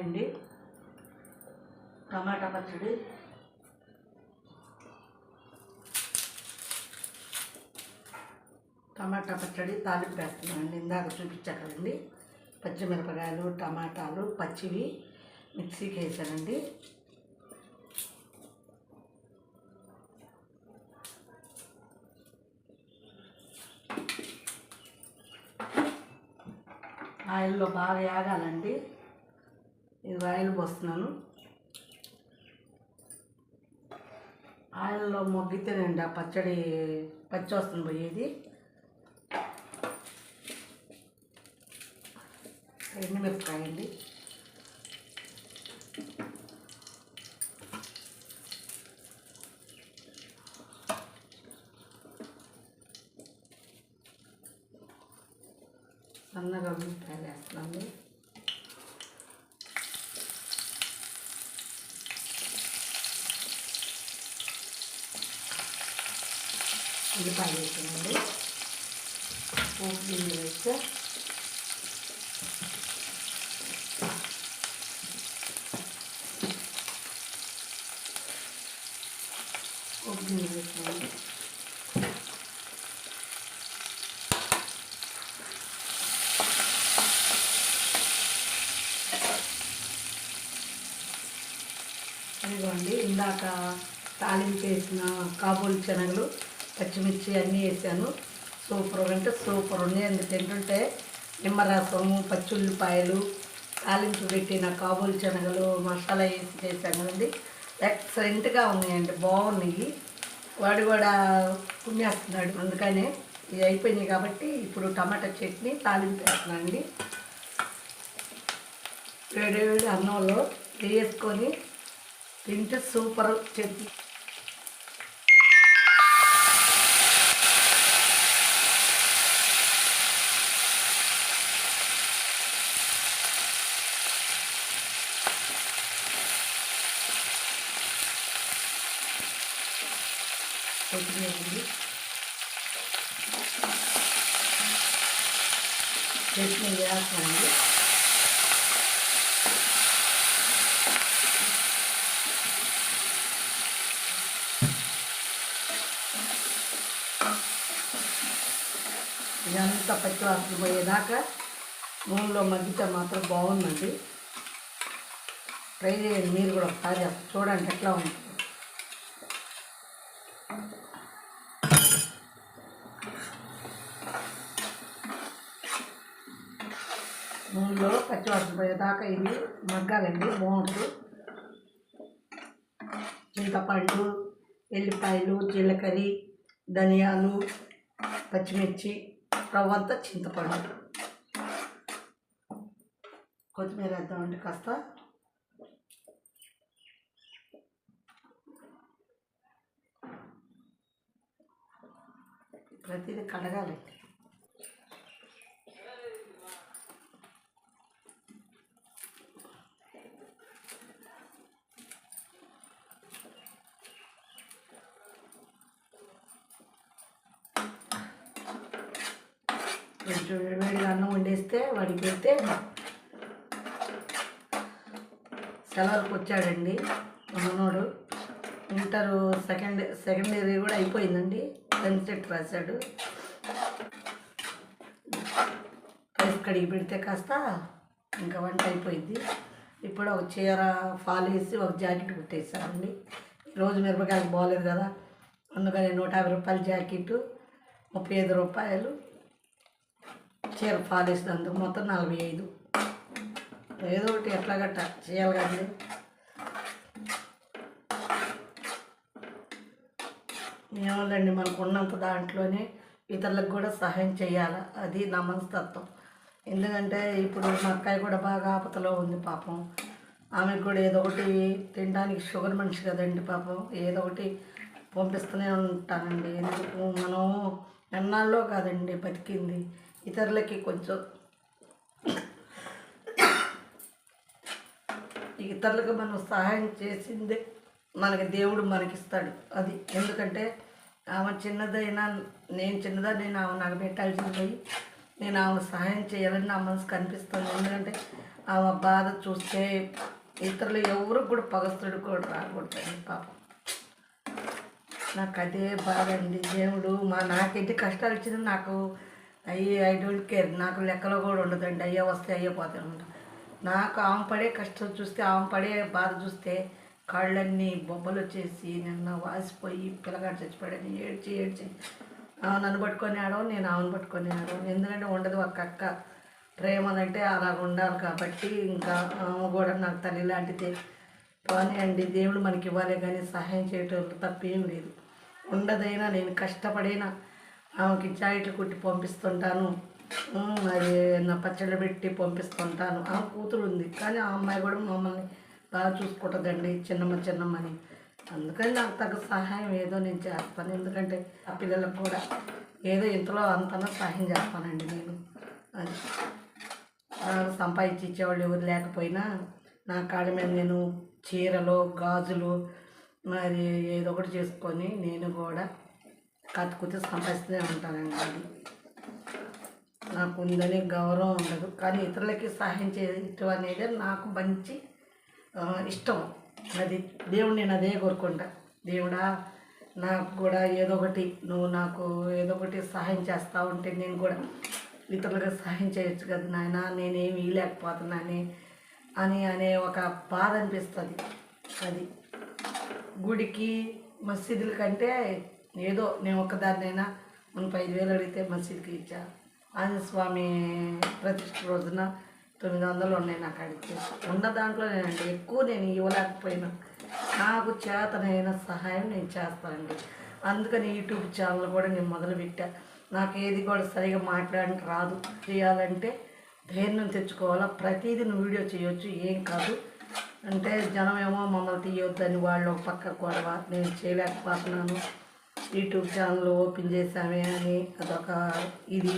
అండి. టమాటా పచ్చడి, తాలింపు వేస్తున్నానండి. ఇందాక చూపించా కదండి, పచ్చిమిరపకాయలు, టమాటాలు పచ్చివి మిక్సీకి వేసానండి. ఆయిల్లో బాగా వేగాలండి. ఇది ఆయిల్ పోస్తున్నాను. ఆయిల్లో మొగ్గితేనండి ఆ పచ్చడి పచ్చి వస్తుంది పోయేది. ఎండుమిరపకాయ అండి, సన్నగా ఉల్లిపాయలు వేస్తున్నాను. ఉల్లిపాయలు వేసానండి. పోపు గింజలు వేస్తే పోపు గింజలు వేసానండి. ఇదిగోండి, ఇందాక తాలింపు వేసిన కాబూలి శనగలు, పచ్చిమిర్చి అన్నీ వేసాను. సూపర్ అంటే సూపర్ ఉంది. అందుకు తింటుంటే నిమ్మరసము, పచ్చి ఉల్లిపాయలు, తాలింపు పెట్టిన కాబూలి శనగలు మసాలా వేసి చేశాను కదండి. ఎక్సలెంట్గా ఉన్నాయండి, బాగున్నాయి. వాడు కూడా పుణ్యేస్తున్నాడు, అందుకనే ఇవి అయిపోయినాయి కాబట్టి ఇప్పుడు టమాటా చట్నీ తాలింపు వేస్తున్నాను అండి. వేడి అన్నంలో వేసుకొని తింటే సూపర్ చట్నీ. కొత్తిమీర చట్నీ వేస్తానండి. ఇదంతా పచ్చివాసన పోయేదాకా నూనెలో మగ్గితే మాత్రం బాగుందండి. ట్రై చేయండి మీరు కూడా ఒకసారి, చూడండి ఎట్లా ఉంది. నూనెలో పచ్చివాసన పోయేదాకా ఇది మగ్గాలండి, బాగుంటుంది. చింతపండు, ఎల్లిపాయలు, జీలకర్ర, ధనియాలు, పచ్చిమిర్చి, రవ్వంతా చింతపండు, కొత్తిమీర వేద్దామండి కాస్త. ప్రతిదీ కడగాలండి. కొంచెం వేడిగా అన్నం వండేస్తే వాడికి పెడితే సెలవులకు వచ్చాడండి మనోడు. ఇంటర్ సెకండ్ ఇయర్ కూడా అయిపోయిందండి. సెట్ రాశాడు. రైస్ కడిగి పెడితే కాస్త ఇంకా వంట అయిపోయింది. ఇప్పుడు ఒక చీర ఫాల్ వేసి ఒక జాకెట్ కుట్టేసానండి. రోజు మిరపకాయలు బాగోలేదు కదా, అందుకని 150 రూపాయల జాకెట్, 35 రూపాయలు చీర ఫాల్ వేసినందుకు మొత్తం 45. ఏదో ఒకటి ఎట్లా గట్ట చేయాలి కదండి. ఏమోలేండి, మనకు ఉన్నంత దాంట్లోనే ఇతరులకు కూడా సహాయం చేయాలి, అది నా మనస్తత్వం. ఎందుకంటే ఇప్పుడు మా అక్కయ్య కూడా బాగా ఆపదలో ఉంది పాపం. ఆమెకు కూడా ఏదో ఒకటి తినడానికి, షుగర్ మనిషి కదండి పాపం, ఏదో ఒకటి పంపిస్తూనే ఉంటానండి. ఎందుకు మనం ఎన్నాళ్ళలో కాదండి బతికింది, ఇతరులకి కొంచెం ఇతరులకు మనం సహాయం చేసిందే మనకి దేవుడు మనకిస్తాడు. అది ఎందుకంటే ఆమె చిన్నదైనా నేను చిన్నదైనా ఆమె నాకు పెట్టాల్సింది పోయి నేను ఆమె సహాయం చేయాలని నా మనసు కనిపిస్తుంది. ఎందుకంటే ఆ బాధ చూస్తే ఇతరులు ఎవరికి కూడా పగస్తుడు కూడా రాకూడదండి పాపం. నాకు అదే బాధ అండి. దేవుడు నాకు ఎన్ని కష్టాలు ఇచ్చిన నాకు ఐ డోంట్ కేర్, నాకు లెక్కలో కూడా ఉండదండి. అయ్యే వస్తే అయ్యే పోతే ఉంటా. నాకు ఆమె పడే కష్టం చూస్తే, ఆమె పడే బాధ చూస్తే కాళ్ళన్నీ బొబ్బలు వచ్చేసి నిన్న వాసిపోయి పిల్లగాడు చచ్చిపోయాడని ఏడ్చి నన్ను పట్టుకొని ఆడవు, నేను ఆమెను పట్టుకొని ఆడవు. ఎందుకంటే ఉండదు ఒక అక్క ప్రేమ అంటే అలా ఉండాలి కాబట్టి. ఇంకా ఆమె కూడా నాకు తల్లి లాంటిదే. కానీ అండి దేవుడు మనకి ఇవ్వాలి కానీ సహాయం చేయటం తప్పేం లేదు. ఉండదైనా నేను కష్టపడైనా ఆమెకి జాకెట్లు కుట్టి పంపిస్తుంటాను, మరి నా పచ్చళ్ళు పెట్టి పంపిస్తుంటాను. ఆమె కూతురు ఉంది కానీ ఆ అమ్మాయి కూడా మమ్మల్ని బాగా చూసుకుంటుందండి, చిన్నమ్మని. అందుకని నాకు తగ్గ సహాయం ఏదో నేను చేస్తాను. ఎందుకంటే ఆ పిల్లలకు కూడా ఏదో ఇంతలో అంతనో సహాయం చేస్తానండి నేను. అది సంపాదించి ఇచ్చేవాళ్ళు ఎవరు లేకపోయినా నా కాళ్ళ మీద నేను చీరలు గాజులు మరి ఏదో ఒకటి చేసుకొని నేను కూడా కత్తుకుతే సంపాదిస్తూనే ఉంటానండి. అది నాకు ఉందని గౌరవం ఉండదు, కానీ ఇతరులకి సహాయం చేయటం అనేది నాకు మంచి ఇష్టం. అది దేవుడు నేను అదే కోరుకుంటా. దేవుడా నాకు కూడా ఏదో ఒకటి నువ్వు నాకు ఏదో ఒకటి సహాయం చేస్తూ ఉంటే నేను కూడా ఇతరులకు సహాయం చేయొచ్చు కదా నాయన, నేనేమి ఇవ్వలేకపోతున్నాను అనే ఒక బాధ అనిపిస్తుంది. అది గుడికి మసీదుల కంటే ఏదో నేను ఒక్కదాన్నైనా మనం 5,000 అడిగితే మసీదుకి ఇచ్చా. ఆంజనేయ స్వామి ప్రతిష్ఠ రోజున 900 ఉన్నాయి నాకు అడిగితే. ఉన్న దాంట్లో నేనండి ఎక్కువ నేను ఇవ్వలేకపోయినా నాకు చేతనైన సహాయం నేను చేస్తానండి. అందుకని యూట్యూబ్ ఛానల్ కూడా నేను మొదలుపెట్టా. నాకు ఏది కూడా సరిగా మాట్లాడడానికి రాదు. చేయాలంటే ధైర్యం తెచ్చుకోవాలా. ప్రతిదీ నువ్వు వీడియో చేయొచ్చు, ఏం కాదు అంటే జనం ఏమో మమ్మల్ని తీయొద్దని వాళ్ళు ఒక పక్క గొడవ. నేను చేయలేకపోతున్నాను, యూట్యూబ్ ఛానల్ ఓపెన్ చేసామే అని అదొక ఇది.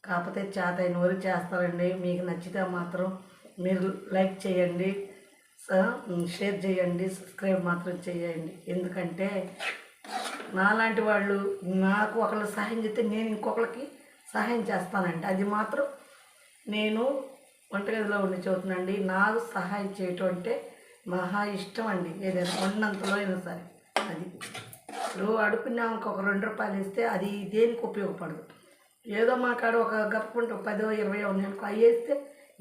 కాకపోతే చేతైన వరకు చేస్తారండి. మీకు నచ్చితే మాత్రం మీరు లైక్ చేయండి, షేర్ చేయండి, సబ్స్క్రైబ్ మాత్రం చేయండి. ఎందుకంటే నాలాంటి వాళ్ళు నాకు ఒకళ్ళు సహాయం చేస్తే నేను ఇంకొకరికి సహాయం చేస్తానండి. అది మాత్రం నేను వంటగదిలో ఉండి చదువుతున్నాండి. నాకు సహాయం చేయటం అంటే మహా ఇష్టం అండి. ఏదైనా ఉన్నంతలో అయినా సరే. అది ఇప్పుడు అడుక్కున్నాక ఒక 2 రూపాయలు ఇస్తే అది దేనికి ఉపయోగపడదు. ఏదో మా కాడ ఒక గప్పుకుంటే 10, 20 ఉన్నాయనుకో, అవి వేస్తే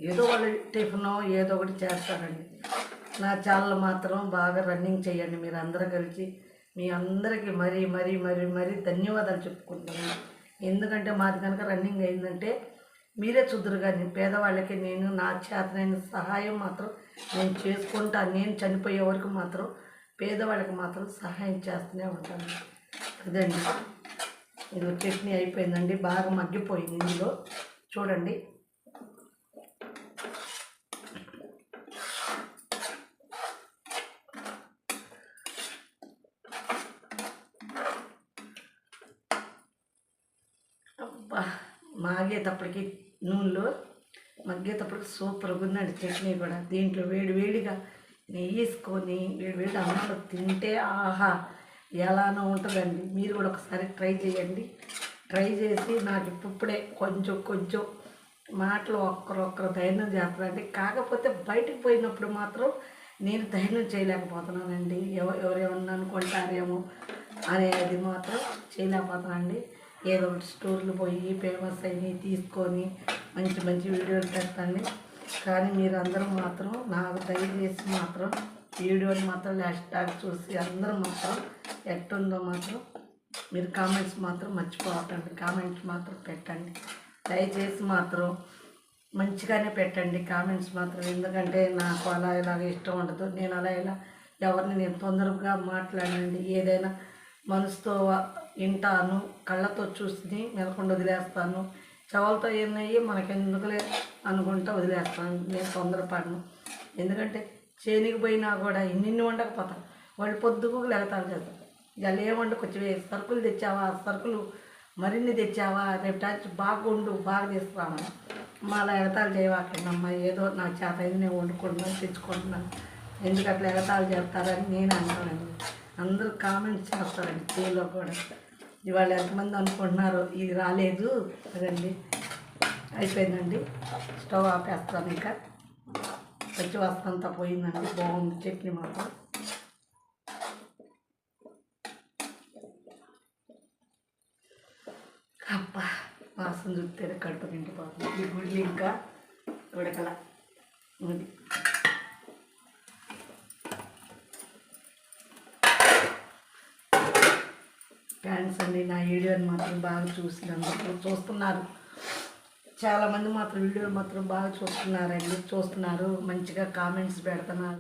ఏదో వాళ్ళు టిఫినో ఏదో ఒకటి చేస్తారండి. నా ఛానల్ మాత్రం బాగా రన్నింగ్ చేయండి మీరు అందరూ కలిసి. మీ అందరికీ మరీ ధన్యవాదాలు చెప్పుకుంటున్నాను. ఎందుకంటే మాది కనుక రన్నింగ్ అయిందంటే మీరే చూద్దరు. కానీ పేదవాళ్ళకి నేను నా చేతనైన సహాయం మాత్రం నేను చేసుకుంటా. నేను చనిపోయే వరకు మాత్రం పేదవాళ్ళకి మాత్రం సహాయం చేస్తూనే ఉంటాను. అదండి. ఇందులో చట్నీ అయిపోయిందండి, బాగా మగ్గిపోయింది. ఇందులో చూడండి. అబ్బా మాగేటప్పటికి నూనెలో మగ్గేటప్పటికి సూపర్గా ఉందండి చట్నీ కూడా. దీంట్లో వేడిగా నెయ్యి వేసుకొని వేడి అన్నంలో తింటే ఆహా ఎలానో ఉంటుందండి. మీరు కూడా ఒకసారి ట్రై చేయండి. ట్రై చేసి నాకు ఇప్పుడే కొంచెం మాటలు ఒక్కరొక్కరు ధైర్యం చేస్తారండి. కాకపోతే బయటకు పోయినప్పుడు మాత్రం నేను ధైర్యం చేయలేకపోతున్నానండి. ఎవరేమన్నా అనుకుంటారేమో అనేది మాత్రం చేయలేకపోతున్నానండి. ఏదో ఒకటి స్టోర్లు పోయి ఫేమస్ అయినవి తీసుకొని మంచి వీడియోలు పెడతాండి. కానీ మీరు అందరూ మాత్రం నాకు దయచేసి మాత్రం వీడియోని మాత్రం లాస్ట్ దాకా చూసి అందరూ మాత్రం ఎట్టుందో మాత్రం మీరు కామెంట్స్ మాత్రం మర్చిపోకండి. కామెంట్స్ మాత్రం పెట్టండి దయచేసి. మాత్రం మంచిగానే పెట్టండి కామెంట్స్ మాత్రం. ఎందుకంటే నాకు అలా ఇలాగ ఇష్టం ఉండదు. నేను అలా ఇలా ఎవరిని నేను తొందరగా మాట్లాడండి. ఏదైనా మనసుతో వింటాను, కళ్ళతో చూసి మెలకుండా వదిలేస్తాను. చెవులతో ఎన్నయ్యి మనకెందుకులే అనుకుంటా వదిలేస్తాను. నేను తొందరపడను. ఎందుకంటే చేనికి పోయినా కూడా ఇన్ని వండకపోతాను. వాళ్ళు పొద్దుకు లెగతాలు చేస్తారు. ఇలా ఏమండి కొంచెం సరుకులు తెచ్చావా, సరుకులు మరిన్ని తెచ్చావా, రేపు టాచి బాగా తీసుకురామని మళ్ళీ ఎగతాలు చేయవాకండమ్మా. ఏదో నా చేత అయింది నేను వండుకుంటున్నాను, తెచ్చుకుంటున్నాను. ఎందుకు అట్లా ఎగతాలు చేస్తారని నేను అంటానండి. అందరూ కామెంట్స్ చేస్తారండి టీలో కూడా. ఇవాళ ఎంతమంది అనుకుంటున్నారు ఇది రాలేదు. అదండి అయిపోయిందండి. స్టవ్ ఆపేస్తాను. ఇంకా పచ్చి వాసన అంతా పోయిందండి. బాగుంది చట్నీ మాత్రం. అబ్బా వాసన చూస్తేనే కడుపు నిండిపోతుంది. ఈ గుడ్లు ఇంకా ఉడకల ఇది. థ్యాంక్స్ అండి. నా వీడియోని మాత్రం బాగా చూస్తున్నారు. చాలామంది మాత్రం వీడియోలు మాత్రం బాగా చూస్తున్నారు, మంచిగా కామెంట్స్ పెడుతున్నారు.